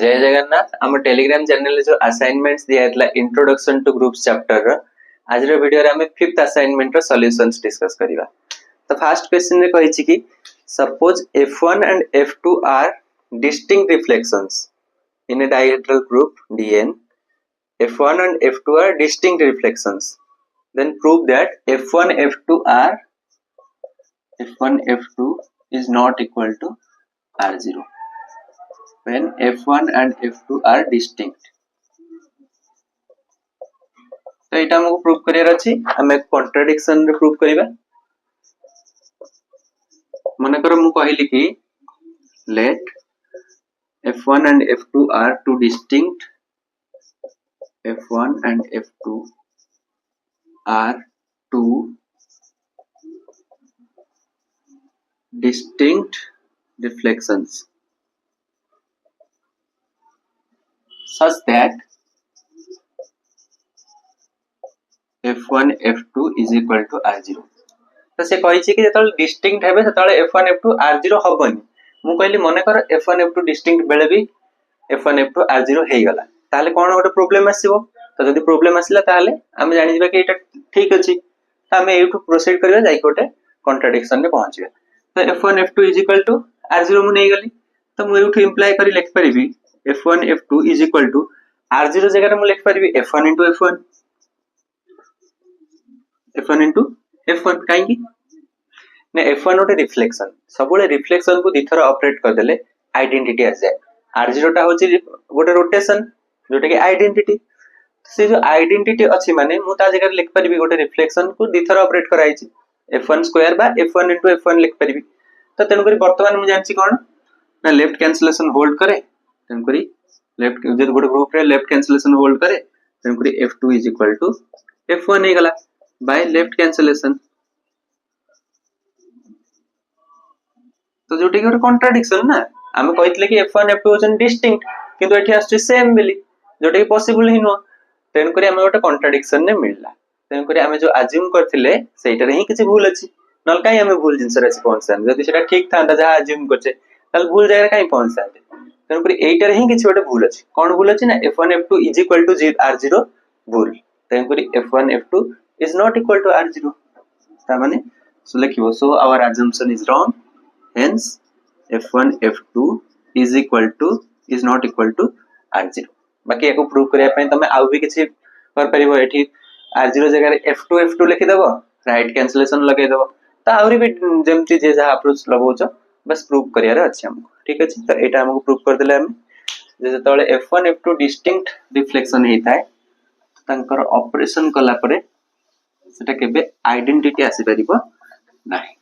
जय जगन्नाथ आम Telegram channel जो असाइनमेंट्स दिया इंट्रोडक्शन टू ग्रुप्स चैप्टर आज वीडियो रे हमें फिफ्थ असाइनमेंट रो सॉल्यूशंस डिस्कस करिवा। तो फर्स्ट क्वेश्चन रे कहिछि कि suppose f1 and f2 are distinct reflections in a dihedral group dn। f1 and f2 are distinct reflections, then prove that f1 f2 is not equal to r0 when f1 and f2 are distinct। तो एटा हमको prove career अछि। हम एक contradiction रे prove करिबा। माने करो मु कहिली कि let f1 and f2 are two distinct f1 and f2 are two distinct reflections such that f1 f2 is equal to r0। तो से कहि छी कि जतल डिस्टिंक्ट हेबे ततले f1 f2 r0 हबनी। मु कहली मने कर f1 f2 डिस्टिंक्ट बेले भी f1 f2 r0 हे गला ताले कोन गोटे प्रॉब्लम आसीबो। तो जदी प्रॉब्लम आसिला ताले हम जानि जेबा कि एटा ठीक अछि। त हम एठु प्रोसीड करबा जाई गोटे कॉन्ट्रडिक्शन रे पहुंचबे। तो f1 f2 is equal to r0 मु नै गली। तो मु एठु इंप्लाई करी लिख परिबी f1 f2 is equal to r0 जगह मु लिख परिबी f1 into f1 into f1 काई की ने f1 गोटे रिफ्लेक्शन सबले रिफ्लेक्शन को दिथर ऑपरेट कर देले आइडेंटिटी आ जाए। r0 टा होची गोटे रोटेशन जोटा कि आइडेंटिटी। से जो आइडेंटिटी अछि माने मु ता जगह लिख परिबी गोटे रिफ्लेक्शन को दिथर ऑपरेट कराई छी f1 स्क्वायर बा f1 into f1 लिख परिबी। तो तेन करी वर्तमान मु जानछि कोन ना लेफ्ट कैंसिलेशन होल्ड करे तेन करी लेफ्ट जे गोटे ग्रुप रे लेफ्ट कैंसिलेशन होल्ड करे तेन करी f2 is equal to f1 हे गला बाय लेफ्ट कैंसिलेशन। तो जोटी गोटे कॉन्ट्रडिक्शन ना हम कहितले कि f1 f2 होचन डिस्टिंक्ट किंतु एठी आछे सेम बेली जोटा कि पॉसिबल ही नो। तेन करी हम गोटे कॉन्ट्रडिक्शन ने मिलला। तेन करी हम जो अज्यूम करथिले सेटा रे ही किछि भूल अछि नल काई हम भूल जिंस रे पहुंचसान। जदि सेटा ठीक थांदा जहा अज्यूम करछे तल भूल जाय रे काई पहुंचसान। तेन करी एटा रे ही किछि गोटे भूल अछि। कोन भूल अछि ना f1 f2 is equal to r0 भूल। तेन करी f1 f2 is not equal to r0 ता माने सो लिखिबो so our assumption is wrong hence f1 f2 is not equal to r0। बाकी एको प्रूव करिया पय तमे आउ भी किछि कर परिबो। एठी r0 जगह रे f2 f2 लिखि देबो राइट कैंसिलेशन लगे देबो ता आउरी भी जेमति जे जहा अप्रोच लगौछ बस प्रूव करिया रे अछि हमको। ठीक अछि तो एटा हमको प्रूव कर देले हम जे जतले f1 f2 डिस्टिंक्ट रिफ्लेक्शन हे थाए तंकर ऑपरेशन कला परे सेटा केबे आइडेंटिटी आसी परिबो नाही।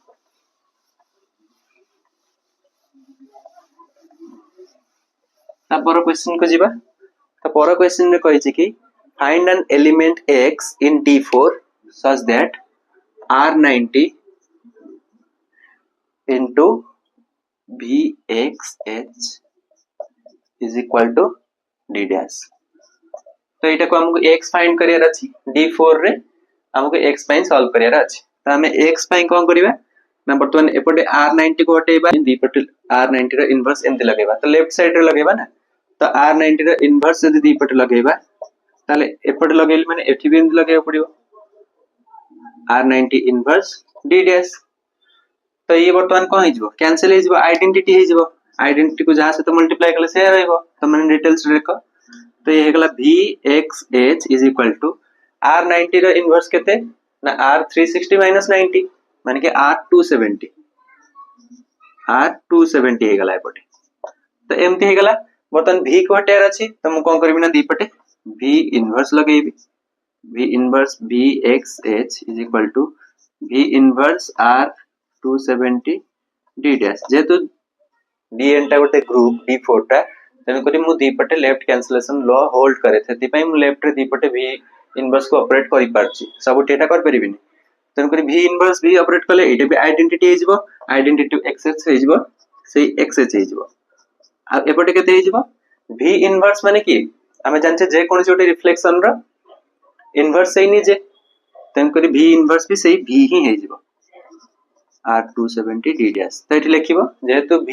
पर क्वेश्चन को जीवा। तो पर क्वेश्चन रे कहि छी कि find an element x in D4 such that R90 into VXH is equal to D dash। तो एटा को हमको x फाइंड करियर अछि D4 रे हमको x फाइन सॉल्व करियर अछि। तो हमें x फाइन कोन करिबा ना वर्तमान एपटे R90 को हटेबा दी पटे R90 रो इनवर्स एंते लगेबा। तो लेफ्ट साइड रे लगेबा ना तो R90 रो इनवर्स यदि दी पटे लगेबा ताले एपटे लगेल माने एठी भी लगेबा पड़िबो R90 इनवर्स D डैश। तो ये वर्तमान कोन हे जबो कैंसिल हे जबो आइडेंटिटी हे जबो। आइडेंटिटी को जहां से तो मल्टीप्लाई करले से रहइबो। तो माने डिटेल्स देखो तो ये हे गला VXH is equal to R90 रो इनवर्स केते ना R360 - 90 माने कि R270 हे गला एपटे। तो एमती हे गला बर्तन v को हटेर अछि तो मु कोन करबी ना दी पटे v इनवर्स लगेबी v inverse VXH is equal to v inverse R270 d dash. जेतु dn टा गोटे ग्रुप d4 टा तेन करी मु दी पटे लेफ्ट कैंसिलेशन लॉ होल्ड करे थेति पई मु लेफ्ट रे दी पटे v इनवर्स को ऑपरेट करि पारछि सब डेटा कर परिबिनी। तेन करी v इनवर्स v ऑपरेट करले एटा भी आइडेंटिटी हे जबो आइडेंटिटी xh हे जबो सेही xh हे जबो। आ एपटे केते हे जबो v इनवर्स माने कि हमें जानछे जे कोन जोटे रिफ्लेक्शन रो इनवर्स सही नि जे तेन करी v इनवर्स भी सही v ही हे जबो R270 d डैश। तो एठी लिखिबो जेहेतु v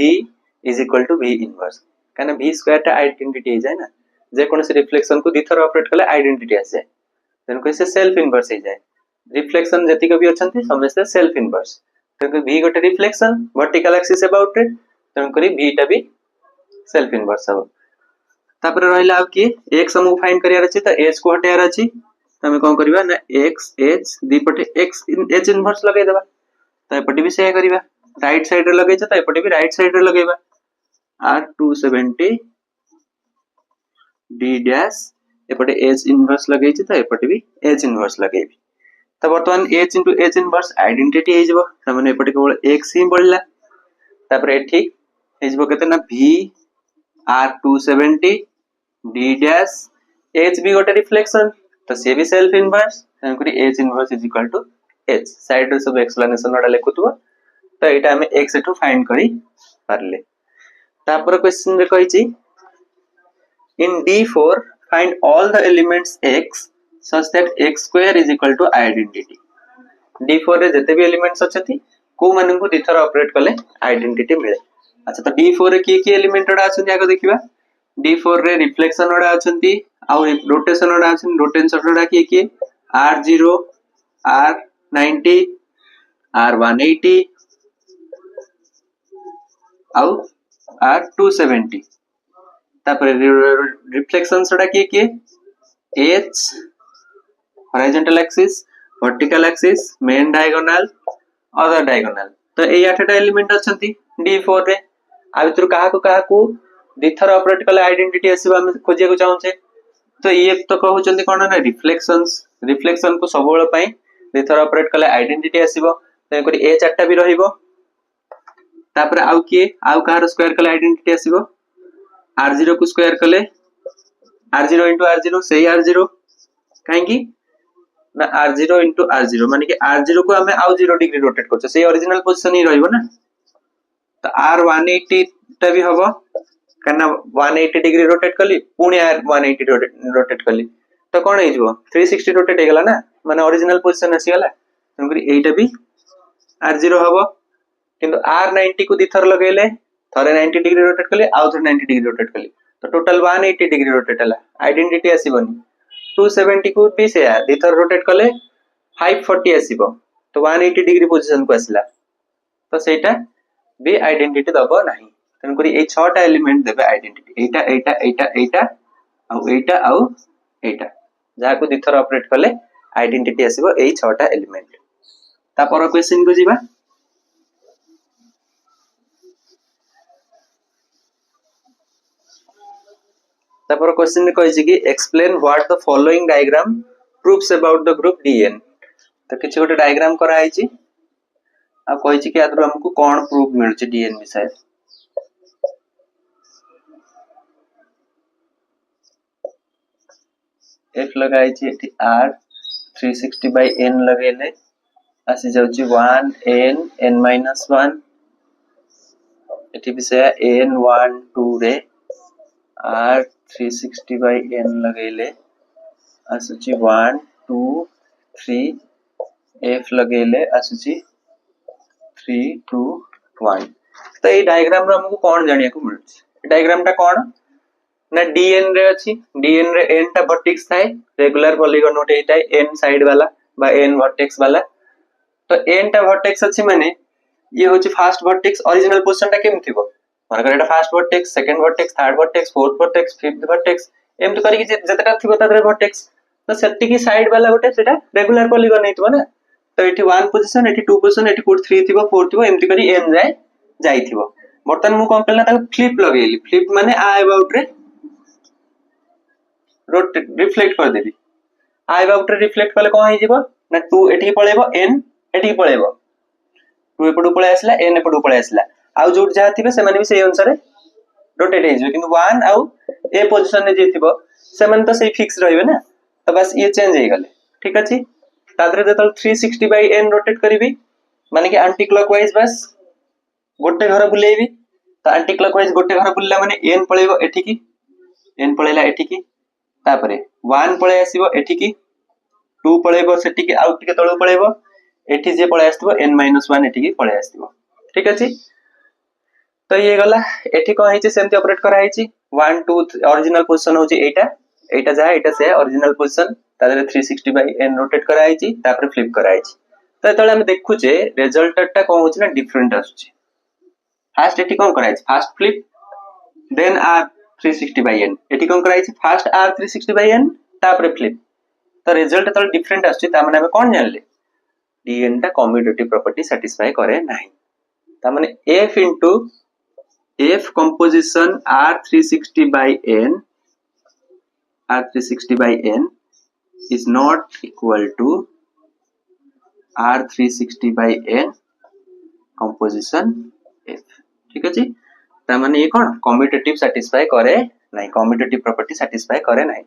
is equal to v inverse कहना v स्क्वायर टा आइडेंटिटी हे जाय ना जे कोनसे रिफ्लेक्शन को दिथर ऑपरेट कले आइडेंटिटी आसे देन कोइ से सेल्फ इनवर्स हे जाय रिफ्लेक्शन जति को भी अछंती समस्त सेल्फ इनवर्स तो v गोटे रिफ्लेक्शन वर्टिकल एक्सिस अबाउट रे तेन करी v टा भी सेल्फ इनवर्स हो तापर रहला अब की x हमको फाइंड करियार अछि त h को हटायार अछि त हम कोन करबा ना x h दी पटे x h इनवर्स लगाइ देबा त एपटे भी सेया करबा राइट साइड रे लगै छ त एपटे भी राइट साइड रे लगैबा r270 d डैश एपटे h इनवर्स लगै छ त एपटे भी h इनवर्स लगैबी त वर्तमान h * h इनवर्स आइडेंटिटी हे जबो त माने एपटे केवल x ही बढ़ला तापर एठी हे जबो केते ना v r270 d dash h भी गोटे रिफ्लेक्शन तो से भी सेल्फ इनवर्स तनकरी h इनवर्स is equal to h side रे सब एक्सप्लेनेशन वाला लिखुतबो तो एटा हमें x एठो फाइंड करी परले तापर क्वेश्चन रे कहि छी इन d4 find all the elements x such that x square is equal to identity d4 रे जते भी एलिमेंट्स अछती को मानन को दिथर ऑपरेट कले आइडेंटिटी मिले अच्छा तो d4 रे की एलिमेंट ओडा अछती आगो देखिबा d4 रे रिफ्लेक्शन ओडा अछंती आ रोटेशन ओडा अछन रोटेशन ओडा की r0 r90 r180 आ r270 तापर रिफ्लेक्शंस ओडा की h horizontal axis vertical axis main diagonal other diagonal तो ए 8टा एलिमेंट अछंती d4 रे आ भितर कहा को दिथर ऑपरेट कले आइडेंटिटी आसीबा हम खोजिया को चाहूचे तो ये तो कहउचंती कोन ना रिफ्लेक्शन को सबोळ पई दिथर ऑपरेट कले आइडेंटिटी आसीबो ते करी ए 4टा भी रहिबो तापर आउ कहार स्क्वायर कले आइडेंटिटी आसीबो r0 को स्क्वायर कले r0 * r0 सही r0 काहे की ना r0 * r0 माने कि r0 को हमें आउ 0 डिग्री रोटेट करछ सही ओरिजिनल पोजीशन ही रहइबो ना तो r180 टा भी हबो कना 180 डिग्री रोटेट कली पुणी r180 रोटेट कली तो कोन हे जबो 360 रोटेट हे गेला ना माने ओरिजिनल पोजीशन आसी गेला तंकरी एटा भी r0 हबो किंतु r90 को दिथर लगेले थरे 90 डिग्री रोटेट कली आउ थरे 90 डिग्री रोटेट कली तो टोटल 180 डिग्री रोटेट हला आइडेंटिटी आसीबनी 270 को भी से दिथर रोटेट कले 540 आसीबो तो 180 डिग्री पोजीशन को आसीला तो सेटा भी आइडेंटिटी दबो नाही तनकरी ए 6टा एलिमेंट देबे आइडेंटिटी एटा जहा को दिथर ऑपरेट कले आइडेंटिटी आसीबो ए 6टा एलिमेंट ता पर क्वेश्चन को जीवा ता पर क्वेश्चन में कहि छी कि explain what the following diagram proves about the group dn तो किछ गोटे डायग्राम करा है छी आ कहि छी कि आदर हमको कोन प्रूफ मिल छी dn विषय f लगाई छी एठी r 360 by n लगेले आसी जाउ छी 1 n n - 1 एठी विषय n 1 2 रे r 360 by n लगेले आसुची 1 2 3 f लगेले आसुची 3 2 1 तो ये डायग्राम रे हमको कोन जानिया को मिलछ डायग्राम टा कोन ना dn रे अछि dn रे n टा वर्टेक्स थाए रेगुलर पॉलीगन होते थाए n साइड वाला बा n वर्टेक्स वाला तो n टा वर्टेक्स अछि माने ये होछि फर्स्ट वर्टेक्स ओरिजिनल पोजीशन टा केम थिबो मानकर एटा first vertex second vertex third vertex fourth vertex fifth vertex एम तो करी कि जतटा थिबो तादरे वर्टेक्स तो सेट्टी की साइड वाला गोटे सेटा रेगुलर पॉलीगन हेतबो ना तो एठी 1 पोजीशन एठी 2 पोजीशन एठी कोड 3 थिबो 4 थिबो एमति करी n जाई थिबो बर्तन मु कोन करला ताको फ्लिप लगेली फ्लिप माने आ अबाउट रे रोटेट रिफ्लेक्ट कर देबी आ अबाउट रे रिफ्लेक्ट कले कोन हे जिवो ना 2 एठी पळेबो n एठी पळेबो 2 एपडू पळे आसला n एपडू पळे आसला आ जोट जा थिबे से माने भी से अनुसार रोटेट हे जिवो किंतु 1 आ ए पोजीशन रे जे थिबो से माने तो से फिक्स रहइबे ना तो बस ये चेंज हे गले ठीक अछि तादरे जतल 360 बाय n रोटेट करिवि माने कि एंटी क्लॉकवाइज बस गोटे घर बुलेइबी तो एंटी क्लॉकवाइज गोटे घर बुलला माने n पळेबो एठी की n पळेला एठी की तापरे 1 पळे आसीबो एठी की 2 पळेबो सेठी की आउट के तळो पळेबो एठी जे पळे आस्तबो n - 1 एठी की पळे आस्तबो ठीक अछि तो ये गला एठी कोन हेची सेमती ऑपरेट करा हेची 1 2 ओरिजिनल पोजीशन होची एटा जा एटा से ओरिजिनल पोजीशन तारे 360 बाय n रोटेट करा हेची तापर फ्लिप करा हेची तो तळे हम देखु जे रिजल्ट टा कोन होची ना डिफरेंट आछी फर्स्ट एठी कोन करा हेची first flip then r 360 by n एठी कोन करा हेची फर्स्ट r 360 बाय n तापर फ्लिप तो रिजल्ट तळे डिफरेंट आछी ता माने हम कोन जानले dn टा कम्यूटेटिव प्रॉपर्टी सैटिस्फाई करे नाही ता माने f into f composition r360 by n is not equal to r360 by n composition f ठीक अछि ता माने ये कोन कम्यूटेटिव सैटिस्फाई करे नाही कम्यूटेटिव प्रॉपर्टी सैटिस्फाई करे नाही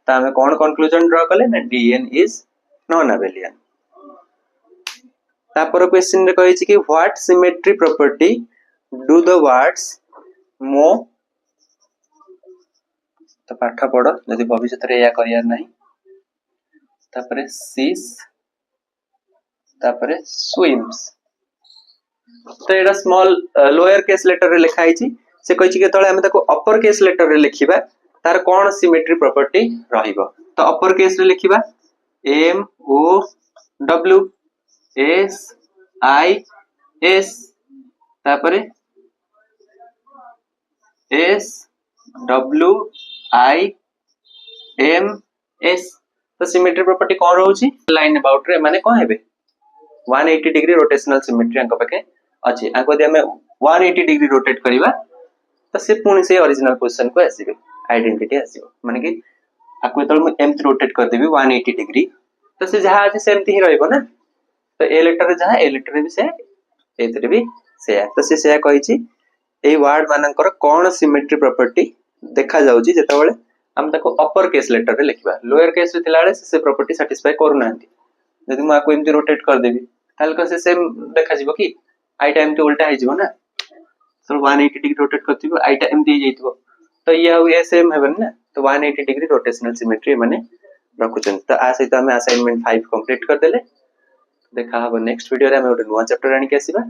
ता हमें कोन कंक्लूजन ड्रा करले ना dn is नॉन अबेलियन तापर क्वेश्चन रे कहि छि कि what symmetry property do the words मो तो पाठ पढ़ यदि भविष्य रे या करियार नाही तापर सीस तापर स्विम्स तो एटा स्मॉल लोअर केस लेटर रे लिखा छि से कहि छि के तळे हम ताको अपर केस लेटर रे लिखिबा तार कोन सिमेट्री प्रॉपर्टी रहिबो तो अपर केस रे लिखिबा m o w s i s तापर s w i m s तो सिमेट्री प्रॉपर्टी कोन रहउची लाइन अबाउट रे माने कोन हेबे 180 डिग्री रोटेशनल सिमेट्री अंक पाके अछि आको दे हमें 180 डिग्री रोटेट करिबा तो से पुनी से ओरिजिनल पोजीशन को आसीबे आइडेंटिटी आसीबो माने कि आको तळ म एमती रोटेट कर देबी 180 डिग्री तो से जहा अछि सेमती ही रहइबो ना तो ए लेटर रे जहा ए लेटर रे भी से एतरे भी से तो से कहि छि ए वर्ड मानकर कोन सिमेट्री प्रॉपर्टी देखा जाउची जेतबेले हम ताको अपर केस लेटर रे लिखबा लोअर केस रे थिलाळे से प्रॉपर्टी सैटिस्फाई करू नांती यदि म आको एमती रोटेट कर देबी ताल को से सेम देखा जिवो कि आई टाइम तो उल्टा हे जिवो ना तो 180 डिग्री रोटेट करथिबो आई टाइम दी जइतबो तो ये सेम हेबन ना तो 180 डिग्री रोटेशनल सिमेट्री माने रखुचन तो आ सहित हम असाइनमेंट 5 कंप्लीट कर देले देखा हबो नेक्स्ट वीडियो रे हम ओटे नुवा चैप्टर आनी के आसीबा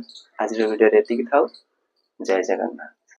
आज रे वीडियो रे एतिकी थाउ जय जगन्नाथ।